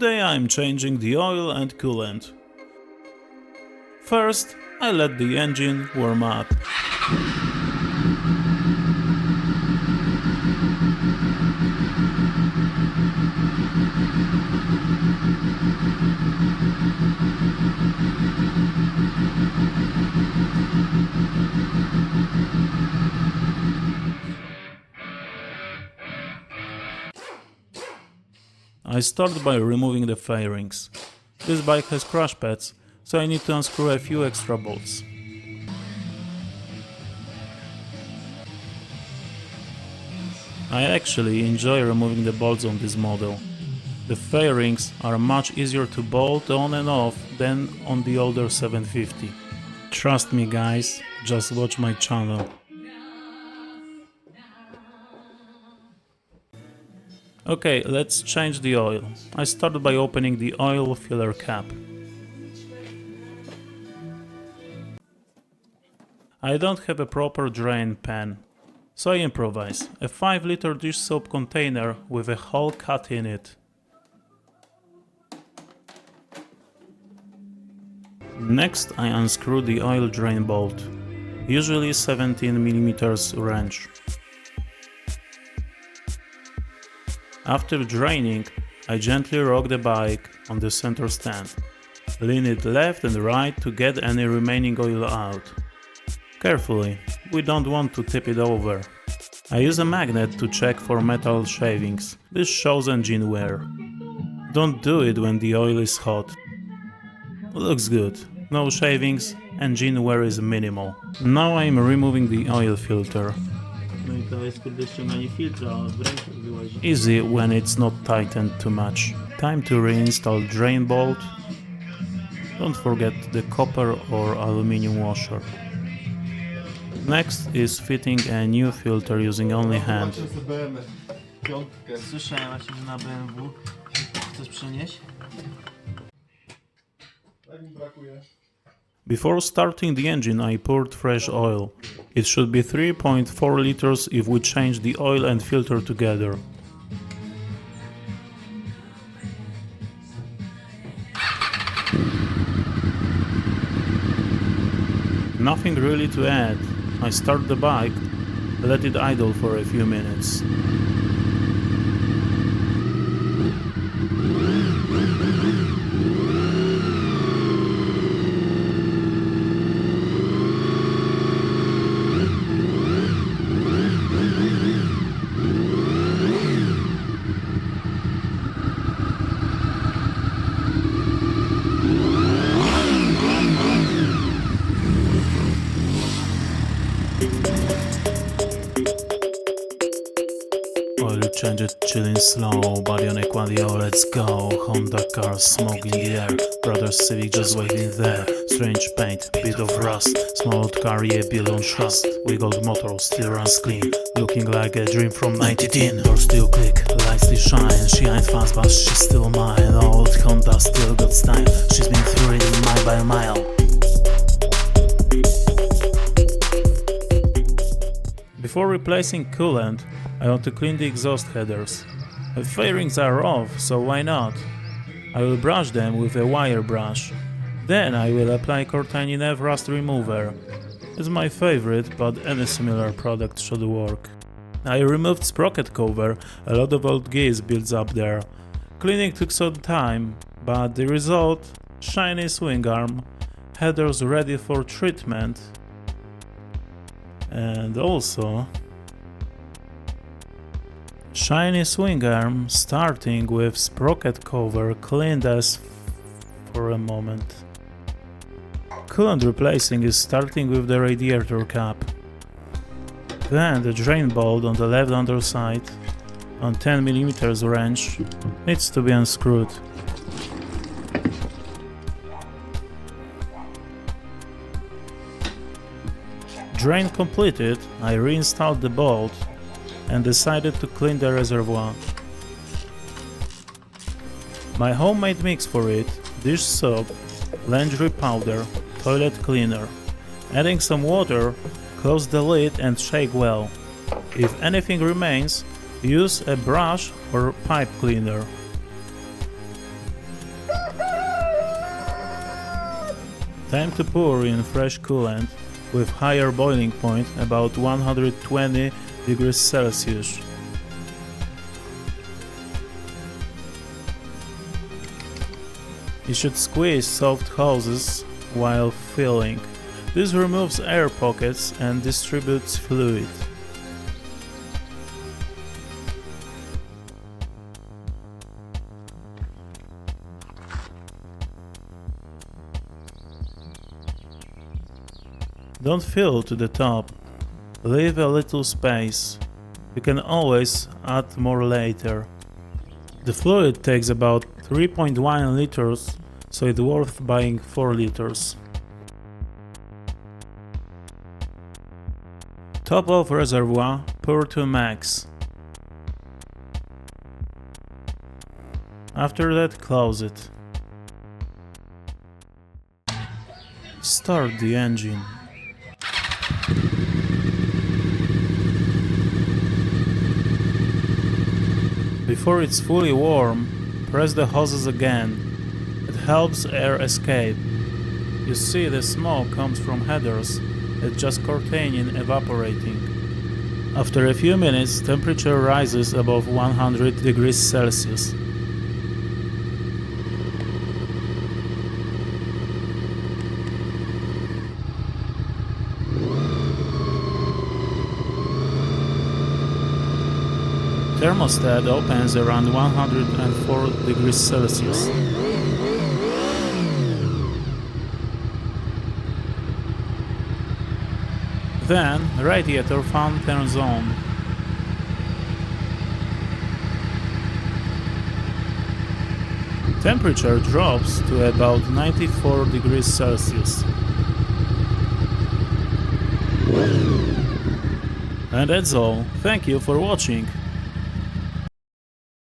Today I'm changing the oil and coolant. First, I let the engine warm up. I start by removing the fairings. This bike has crash pads, so I need to unscrew a few extra bolts. I actually enjoy removing the bolts on this model. The fairings are much easier to bolt on and off than on the older 750. Trust me guys, just watch my channel. Okay, let's change the oil. I start by opening the oil filler cap. I don't have a proper drain pan, so I improvise. A 5-liter dish soap container with a hole cut in it. Next I unscrew the oil drain bolt, usually 17mm wrench. After draining, I gently rock the bike on the center stand. Lean it left and right to get any remaining oil out. Carefully, we don't want to tip it over. I use a magnet to check for metal shavings. This shows engine wear. Don't do it when the oil is hot. Looks good. No shavings, engine wear is minimal. Now I'm removing the oil filter. Easy when it's not tightened too much. Time to reinstall drain bolt. Don't forget the copper or aluminum washer. Next is fitting a new filter using only hand. Before starting the engine I poured fresh oil. It should be 3.4 liters if we change the oil and filter together. Nothing really to add. I start the bike, let it idle for a few minutes. Oil change it, chilling slow, body on equalio, let's go. Honda car, smoke in the air, brothers Civic just waiting there. Strange paint, bit of rust, small old car, yeah, built on trust. We got motor, still runs clean, looking like a dream from 19. Doors still click, lights still shine, she ain't fast but she's still mine. Old Honda still got style, she's been through it mile by mile. Before replacing coolant, I want to clean the exhaust headers. The fairings are off, so why not? I will brush them with a wire brush. Then I will apply Cortine F rust remover. It's my favorite, but any similar product should work. I removed sprocket cover, a lot of old grease builds up there. Cleaning took some time, but the result? Shiny swing arm, headers ready for treatment. And also shiny swing arm starting with sprocket cover cleaned as for a moment. Coolant replacing is starting with the radiator cap. Then the drain bolt on the left underside on 10mm wrench needs to be unscrewed. Drain completed, I reinstalled the bolt and decided to clean the reservoir. My homemade mix for it: dish soap, lingerie powder, toilet cleaner. Adding some water, close the lid and shake well. If anything remains, use a brush or pipe cleaner. Time to pour in fresh coolant with higher boiling point, about 120 degrees Celsius. You should squeeze soft hoses while filling. This removes air pockets and distributes fluid. Don't fill to the top. Leave a little space. You can always add more later. The fluid takes about 3.1 liters, so it's worth buying 4 liters. Top off reservoir, pour to max. After that, close it. Start the engine. Before it's fully warm, press the hoses again. It helps air escape. You see the smoke comes from headers, it's just curtaining evaporating. After a few minutes, temperature rises above 100 degrees Celsius. Thermostat opens around 104 degrees Celsius. Then, radiator fan turns on. Temperature drops to about 94 degrees Celsius. And that's all. Thank you for watching.